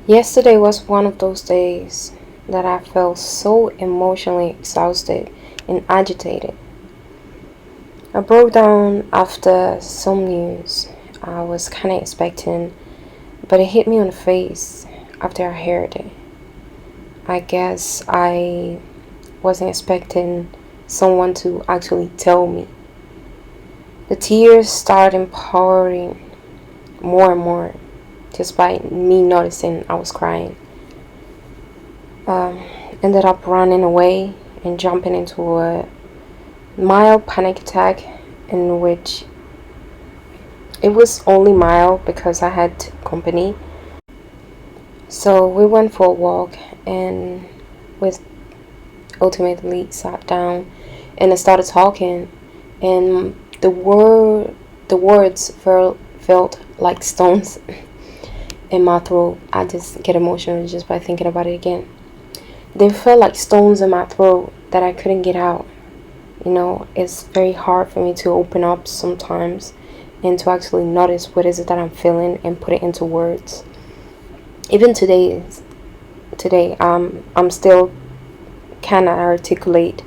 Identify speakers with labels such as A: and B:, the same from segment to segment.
A: Yesterday was one of those days that I felt so emotionally exhausted and agitated. I broke down after some news I was kind of expecting, but it hit me on the face after I heard it. I guess I wasn't expecting someone to actually tell me. The tears started pouring more and more just by me noticing I was crying. Ended up running away and jumping into a mild panic attack, in which it was only mild because I had company. So we went for a walk and we ultimately sat down and I started talking, and the words felt like stones in my throat. I just get emotional just by thinking about it again. They felt like stones in my throat that I couldn't get out. It's very hard for me to open up sometimes and to actually notice what is it that I'm feeling and put it into words. Even today, I'm still cannot articulate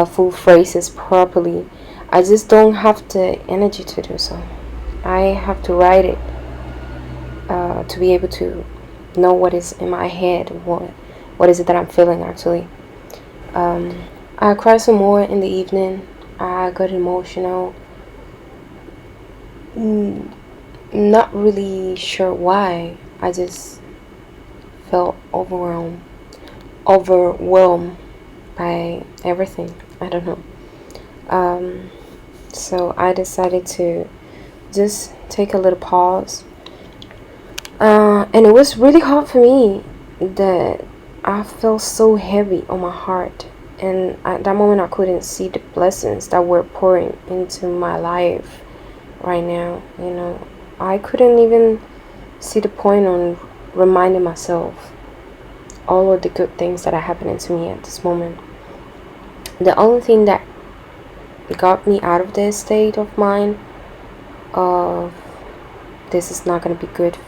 A: full phrases properly. I just don't have the energy to do so. I have to write it to be able to know what is in my head, what is it that I'm feeling actually. I cried some more in the evening. I got emotional. Not really sure why. I just felt overwhelmed by everything. I don't know. So I decided to just take a little pause. And it was really hard for me that I felt so heavy on my heart. And at that moment, I couldn't see the blessings that were pouring into my life right now. I couldn't even see the point on reminding myself all of the good things that are happening to me at this moment. The only thing that got me out of this state of mind of this is not going to be good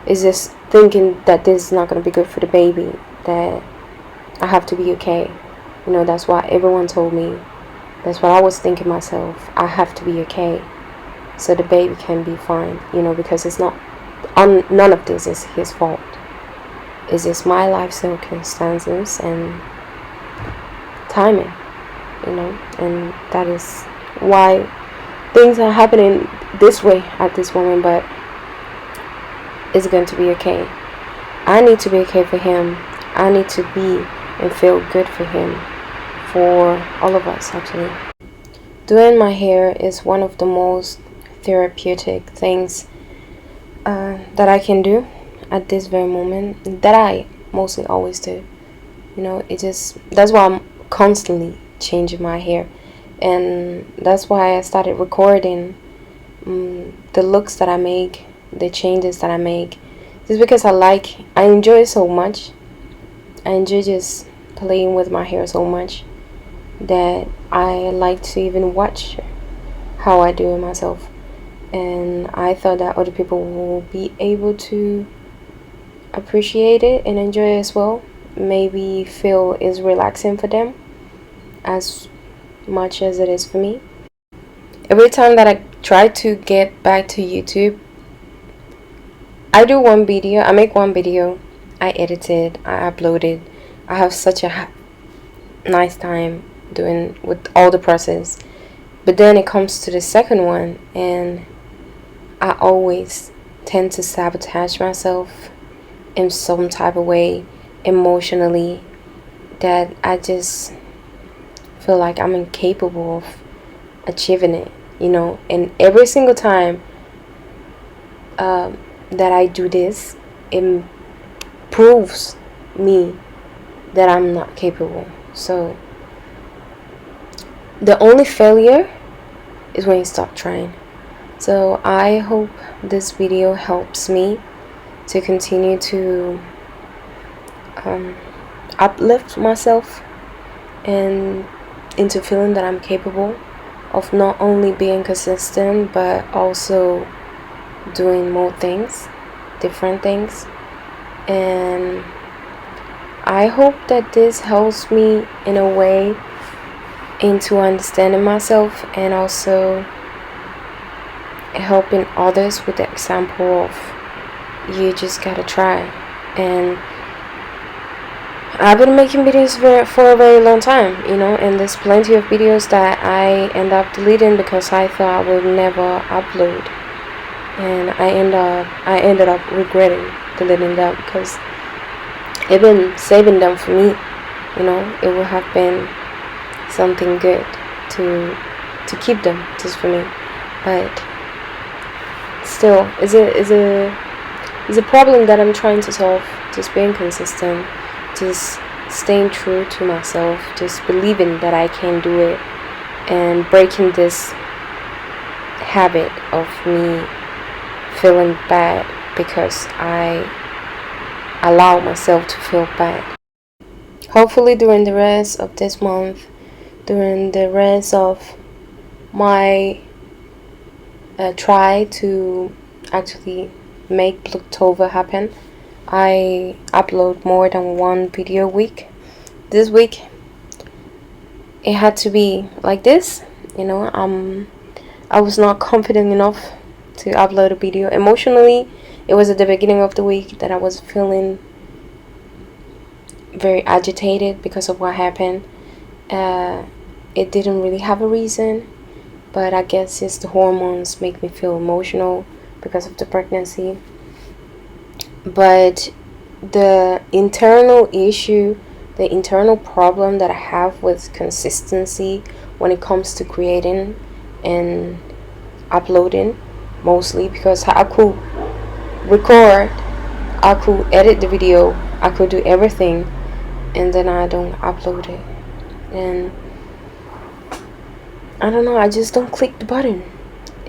A: is just thinking that this is not going to be good for the baby, that I have to be okay. That's why everyone told me. That's what I was thinking myself. I have to be okay so the baby can be fine, because it's not none of this is his fault. It's just my life circumstances and timing, and that is why things are happening this way at this moment, but it's going to be okay. I need to be okay for him. I need to be and feel good for him, for all of us actually. Doing my hair is one of the most therapeutic things that I can do at this very moment, that I mostly always do. That's why I'm constantly changing my hair, and that's why I started recording the looks that I make, the changes that I make, just because I enjoy it so much. I enjoy just playing with my hair so much that I like to even watch how I do it myself. And I thought that other people will be able to appreciate it and enjoy it as well. Maybe feel it's relaxing for them as much as it is for me. Every time that I try to get back to YouTube, I make one video, I edit it, I upload it. I have such a nice time doing with all the process. But then it comes to the second one, and I always tend to sabotage myself in some type of way emotionally, that I just feel like I'm incapable of achieving it, and every single time that I do this, it proves me that I'm not capable. So the only failure is when you stop trying. So I hope this video helps me to continue to uplift myself and into feeling that I'm capable of not only being consistent but also doing more things, different things. and I hope that this helps me in a way into understanding myself, and also helping others with the example of you just gotta try. And I've been making videos for a very long time, and there's plenty of videos that I end up deleting because I thought I would never upload, and I ended up regretting deleting them because I've been saving them for me. It would have been something good to keep them just for me, but still, is a problem that I'm trying to solve. Just being consistent, just staying true to myself, just believing that I can do it, and breaking this habit of me feeling bad because I allow myself to feel bad. Hopefully during the rest of this month, during the rest of my try to actually make Vlogtober happen, I upload more than one video a week. This week it had to be like this. I was not confident enough to upload a video. Emotionally, it was at the beginning of the week that I was feeling very agitated because of what happened. It didn't really have a reason, but I guess it's the hormones make me feel emotional because of the pregnancy. But the internal issue, the internal problem that I have with consistency when it comes to creating and uploading, mostly because I could record, I could edit the video, I could do everything, and then I don't upload it. And I don't know, I just don't click the button.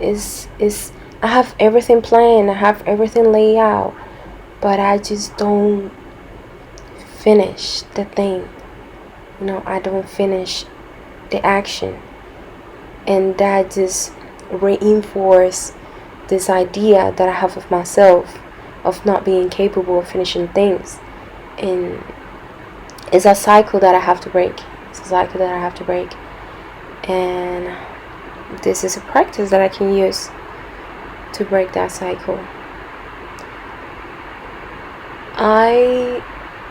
A: I have everything planned, I have everything laid out, but I just don't finish the thing. I don't finish the action, and that just reinforces this idea that I have of myself of not being capable of finishing things. And it's a cycle that I have to break. And this is a practice that I can use to break that cycle. I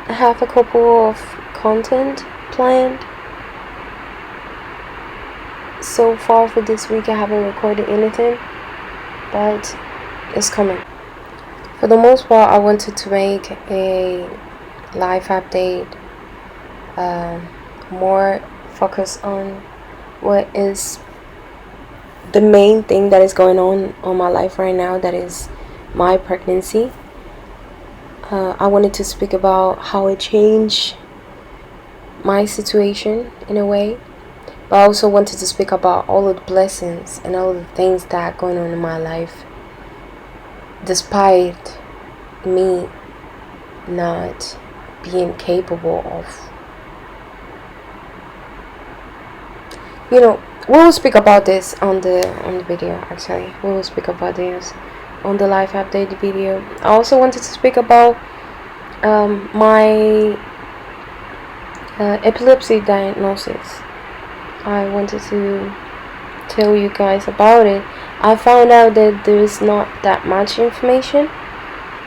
A: have a couple of content planned. So far for this week I haven't recorded anything, but it's coming. For the most part, I wanted to make a life update, more focus on what is the main thing that is going on my life right now, that is my pregnancy. I wanted to speak about how it changed my situation in a way, but I also wanted to speak about all of the blessings and all of the things that are going on in my life, despite me not being capable of. We will speak about this on the video. Actually, we will speak about this on the life update video. I also wanted to speak about my epilepsy diagnosis. I wanted to tell you guys about it. I found out that there is not that much information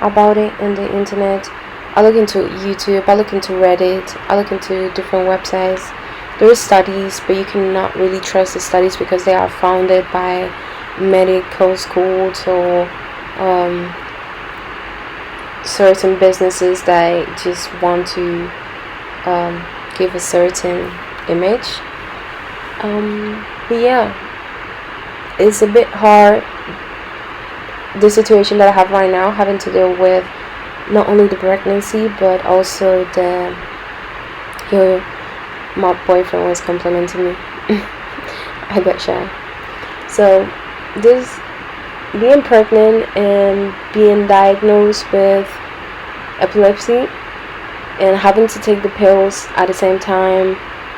A: about it in the internet. I look into YouTube, I look into Reddit, I look into different websites. There is studies, but you cannot really trust the studies because they are founded by medical schools or certain businesses that just want to give a certain image. But yeah, it's a bit hard, the situation that I have right now, having to deal with not only the pregnancy but also my boyfriend was complimenting me. I got shy. So this being pregnant and being diagnosed with epilepsy and having to take the pills at the same time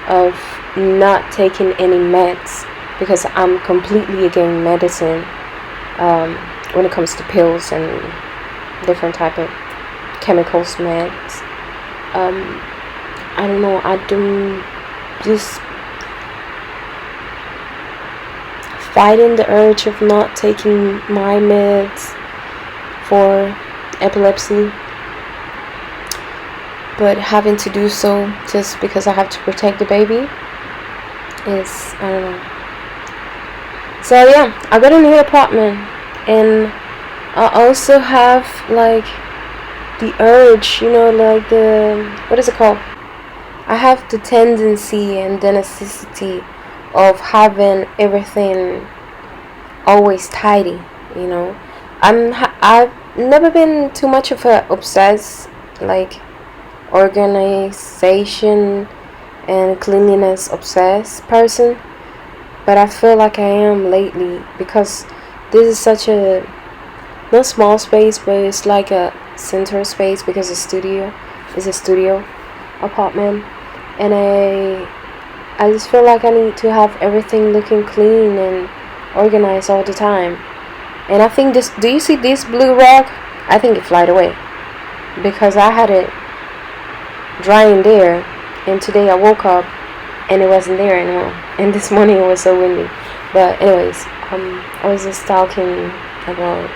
A: of not taking any meds, because I'm completely against medicine when it comes to pills and different type of chemicals, meds. I don't know, I don't just fighting the urge of not taking my meds for epilepsy, but having to do so just because I have to protect the baby is, I don't know. So yeah, I got a new apartment, and I also have like the urge, like what is it called? I have the tendency and the necessity of having everything always tidy, I've never been too much of a obsessed, like, organization and cleanliness obsessed person, but I feel like I am lately, because this is such a not small space, but it's like a center space, because it's a studio apartment, and I just feel like I need to have everything looking clean and organized all the time. And I think this, do you see this blue rug? I think it flied away because I had it drying there, and today I woke up and it wasn't there anymore, and this morning it was so windy. But anyways, I was just talking about,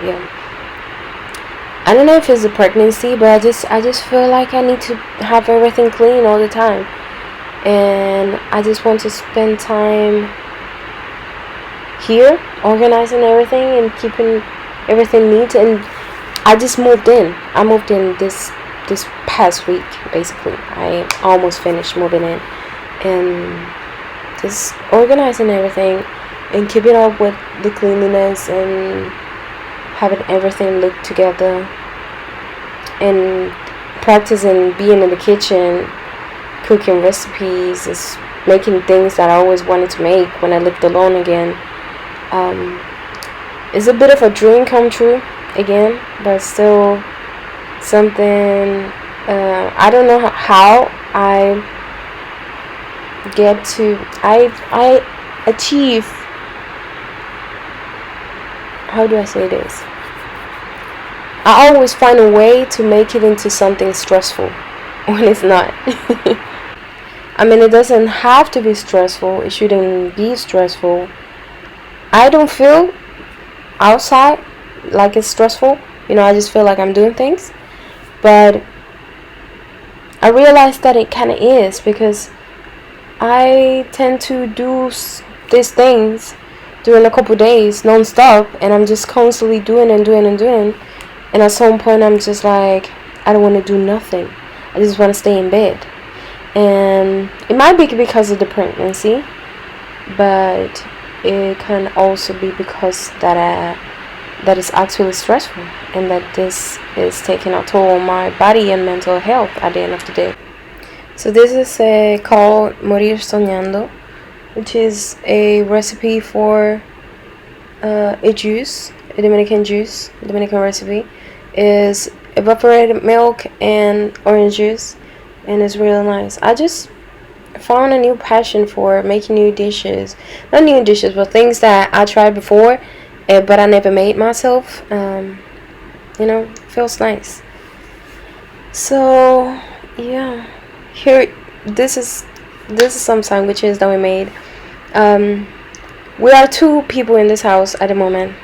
A: I don't know if it's a pregnancy, but I just feel like I need to have everything clean all the time, and I just want to spend time here organizing everything and keeping everything neat. And I just moved in. I moved in this past week, basically. I almost finished moving in, and just organizing everything and keeping up with the cleanliness and having everything look together, and practicing being in the kitchen, cooking recipes, is making things that I always wanted to make when I lived alone again. It's a bit of a dream come true again, but still something. I don't know how I get to I achieve, how do I say this, I always find a way to make it into something stressful when it's not. I mean, it doesn't have to be stressful. It shouldn't be stressful. I don't feel outside like it's stressful. I just feel like I'm doing things. But I realized that it kind of is, because I tend to do these things during a couple days non-stop, and I'm just constantly doing and doing and doing. And at some point I'm just like, I don't want to do nothing. I just want to stay in bed. And it might be because of the pregnancy, but it can also be because that is actually stressful, and that this is taking a toll on my body and mental health at the end of the day. So this is called Morir Soñando, which is a recipe for a juice, a Dominican recipe. Is evaporated milk and orange juice, and it's really nice. I just found a new passion for making new dishes. Not new dishes, but things that I tried before, but I never made myself. Feels nice. So yeah, here, this is some sandwiches that we made. We are 2 people in this house at the moment,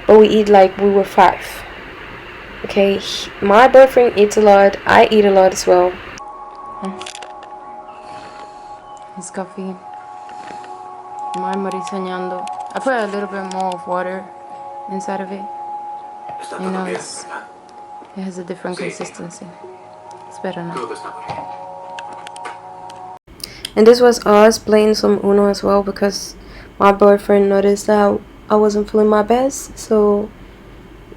A: but we eat like we were 5. Okay, my boyfriend eats a lot. I eat a lot as well. It's coffee. My morir soñando. I put a little bit more of water inside of it. It has a different consistency. It's better now. And this was us playing some Uno as well, because my boyfriend noticed that I wasn't feeling my best, so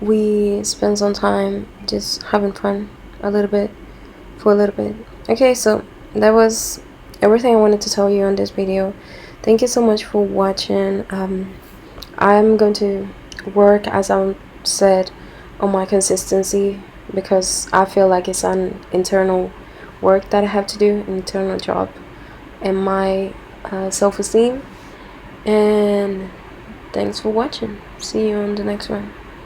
A: we spent some time just having fun for a little bit. Okay, so that was everything I wanted to tell you on this video. Thank you so much for watching. I'm going to work, as I said, on my consistency, because I feel like it's an internal work that I have to do, an internal job, and my self-esteem. And thanks for watching. See you on the next one.